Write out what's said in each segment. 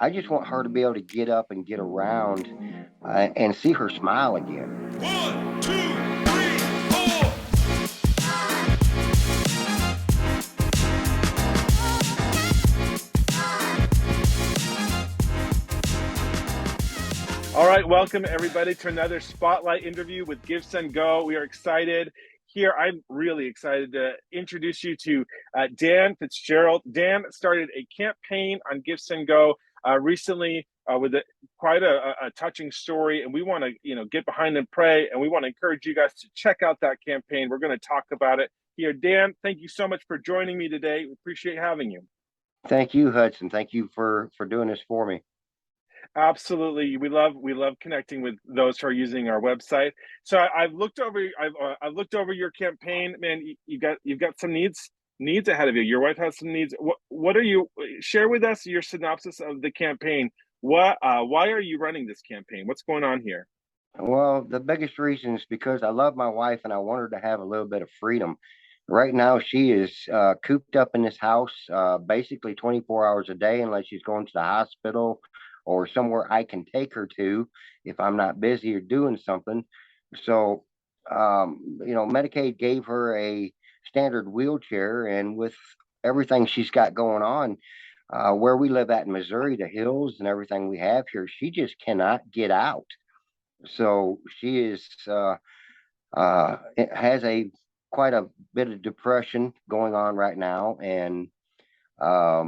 I just want her to be able to get up and get around and see her smile again. 1, 2, 3, 4. All right, welcome everybody to another Spotlight interview with GiveSendGo. We are excited. Here, I'm really excited to introduce you to Dan Fitzgerald. Dan started a campaign on GiveSendGo recently with quite a touching story, and we want to get behind and pray, and we want to encourage you guys to check out that campaign. We're going to talk about it here. Dan, thank you so much for joining me today. We appreciate having you. Thank you, Hudson. Thank you for doing this for me. Absolutely, we love connecting with those who are using our website. So I've looked over your campaign, man. You've got some needs ahead of you. Your wife has some needs. What are you? Share with us your synopsis of the campaign. Why are you running this campaign? What's going on here? Well, the biggest reason is because I love my wife and I want her to have a little bit of freedom. Right now, she is cooped up in this house basically 24 hours a day, unless she's going to the hospital or somewhere I can take her to if I'm not busy or doing something. So, Medicaid gave her a standard wheelchair, and with everything she's got going on, where we live at in Missouri, the hills and everything we have here, she just cannot get out. So she is has a quite a bit of depression going on right now, and I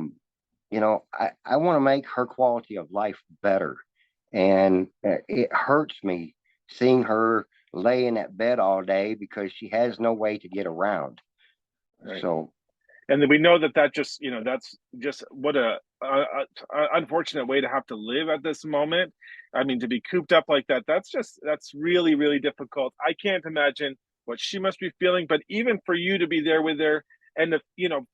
want to make her quality of life better, and it hurts me seeing her lay in that bed all day because she has no way to get around. Right. So, and then we know that that's just what a unfortunate way to have to live at this moment. I mean, to be cooped up like that, that's really, really difficult. I can't imagine what she must be feeling, but even for you to be there with her and to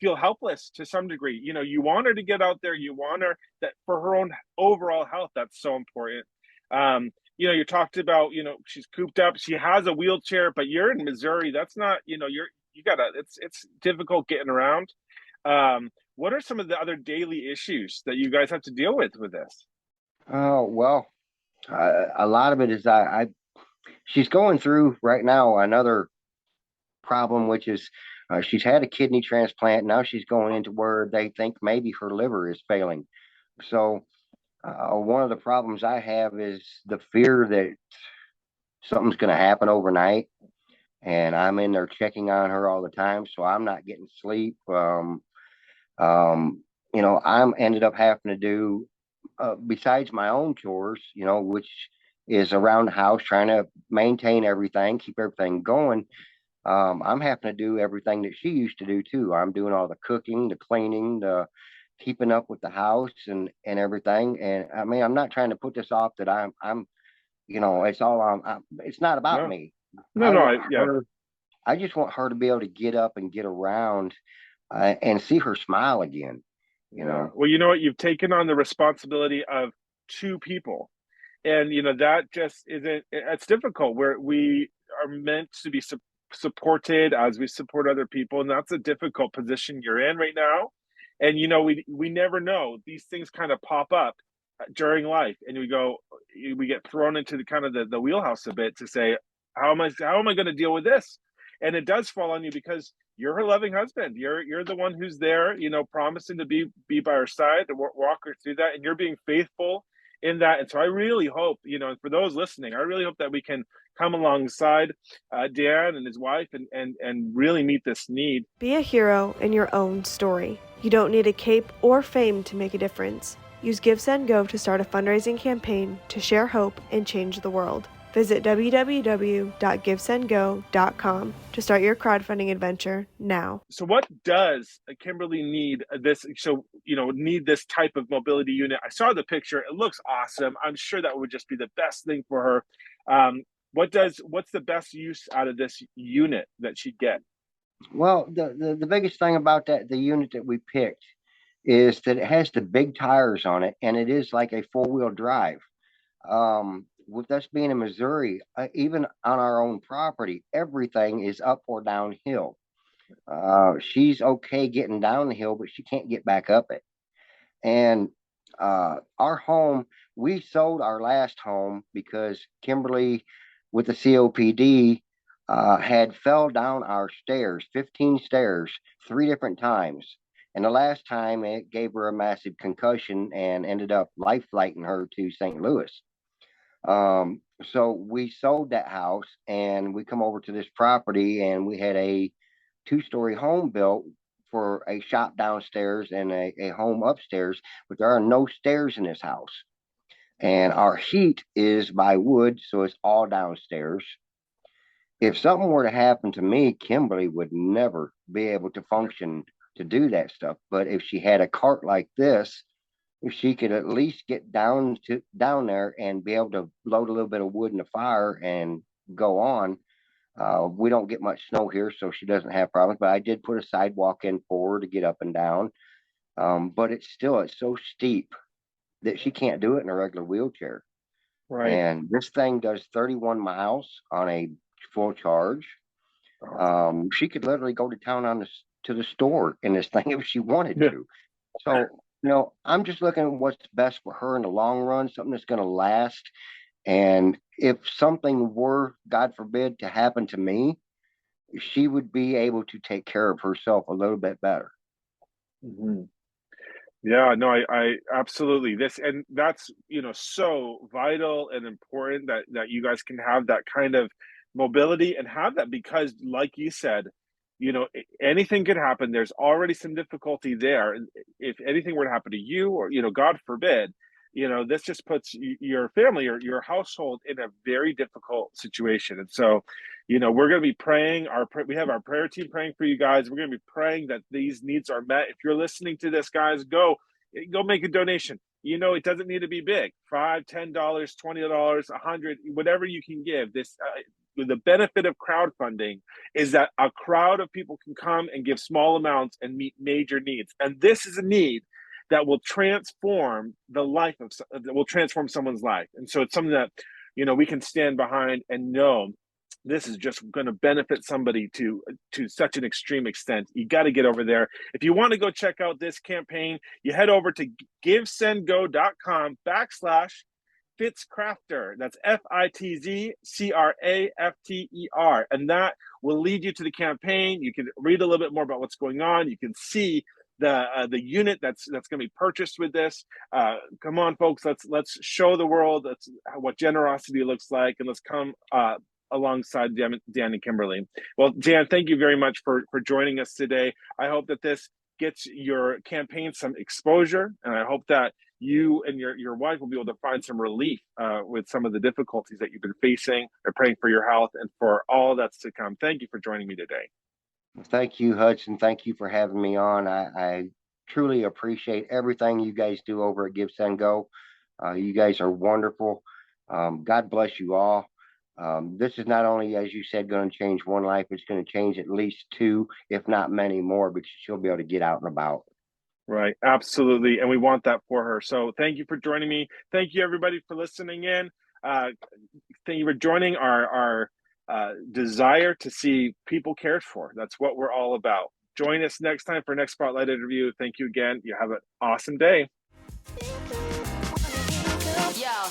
feel helpless to some degree, you want her to get out there, you want her that for her own overall health. That's so important. You talked about, she's cooped up, she has a wheelchair, but you're in Missouri. That's not, you gotta, it's difficult getting around. What are some of the other daily issues that you guys have to deal with this? oh well, a lot of it is she's going through right now another problem, which is she's had a kidney transplant. Now she's going into where they think maybe her liver is failing. So one of the problems I have is the fear that something's going to happen overnight, and I'm in there checking on her all the time, so I'm not getting sleep. I'm ended up having to do besides my own chores, which is around the house, trying to maintain everything, keep everything going. I'm having to do everything that she used to do too. I'm doing all the cooking, the cleaning, the keeping up with the house and everything. And I mean, I'm not trying to put this off that it's all it's not about No, me. no, I no. want Yeah. her. I just want her to be able to get up and get around and see her smile again. Yeah. Well, you know what? You've taken on the responsibility of two people. And, that just isn't, it's difficult where we are meant to be supported as we support other people. And that's a difficult position you're in right now. And, we never know. These things kind of pop up during life, and we get thrown into the kind of the wheelhouse a bit to say, how am I going to deal with this? And it does fall on you because you're her loving husband. You're the one who's there, promising to be by her side to walk her through that, and you're being faithful in that. And so I really hope, for those listening, I really hope that we can come alongside Dan and his wife and really meet this need. Be a hero in your own story. You don't need a cape or fame to make a difference. Use GiveSendGo to start a fundraising campaign to share hope and change the world. Visit www.givesendgo.com to start your crowdfunding adventure now. So what does Kimberly need need this type of mobility unit? I saw the picture. It looks awesome. I'm sure that would just be the best thing for her. What's the best use out of this unit that she'd get? Well, the biggest thing about the unit that we picked is that it has the big tires on it, and it is like a four-wheel drive. With us being in Missouri, even on our own property, everything is up or downhill. She's okay getting down the hill, but she can't get back up it. And Our home, we sold our last home because Kimberly, with the COPD, had fell down our stairs, 15 stairs, 3 different times. And the last time it gave her a massive concussion and ended up life flighting her to St. Louis. So we sold that house and we come over to this property and we had a 2-story home built for a shop downstairs and a home upstairs, but there are no stairs in this house. And our heat is by wood, so it's all downstairs. If something were to happen to me, Kimberly would never be able to function to do that stuff. But if she had a cart like this, if she could at least get down there and be able to load a little bit of wood in the fire and go on. We don't get much snow here, so she doesn't have problems. But I did put a sidewalk in for her to get up and down. But it's so steep that she can't do it in a regular wheelchair. Right. And this thing does 31 miles on a full charge. She could literally go to town to the store in this thing if she wanted to. So, I'm just looking at what's best for her in the long run, something that's going to last. And if something were, God forbid, to happen to me, she would be able to take care of herself a little bit better. Mm-hmm. Yeah, no, I absolutely that's so vital and important that you guys can have that kind of mobility and have that, because like you said, anything could happen. There's already some difficulty there, and if anything were to happen to you, or God forbid, this just puts your family or your household in a very difficult situation. And so we're going to be praying. We have our prayer team praying for you guys. We're going to be praying that these needs are met. If you're listening to this, guys, go make a donation. It doesn't need to be big. $5, $10, $20, $100, whatever you can give. The benefit of crowdfunding is that a crowd of people can come and give small amounts and meet major needs. And this is a need that will transform someone's life. And so it's something that, we can stand behind and know this is just going to benefit somebody to such an extreme extent. You got to get over there. If you want to go check out this campaign, you head over to givesendgo.com/FitzCrafter. That's FitzCrafter. And that will lead you to the campaign. You can read a little bit more about what's going on. You can see the unit that's going to be purchased with this. Come on, folks, let's show the world that's what generosity looks like, and let's come alongside Dan and Kimberly. Well, Dan, thank you very much for joining us today. I hope that this gets your campaign some exposure, and I hope that you and your wife will be able to find some relief with some of the difficulties that you've been facing. We're praying for your health and for all that's to come. Thank you for joining me today. Thank you, Hudson. Thank you for having me on. I truly appreciate everything you guys do over at GiveSendGo. You guys are wonderful. God bless you all. This is not only, as you said, going to change one life, it's going to change at least 2, if not many more, because she'll be able to get out and about. Right. Absolutely. And we want that for her. So thank you for joining me. Thank you, everybody, for listening in. Thank you for joining our desire to see people cared for. That's what we're all about. Join us next time for next Spotlight interview. Thank you again. You have an awesome day. Yeah.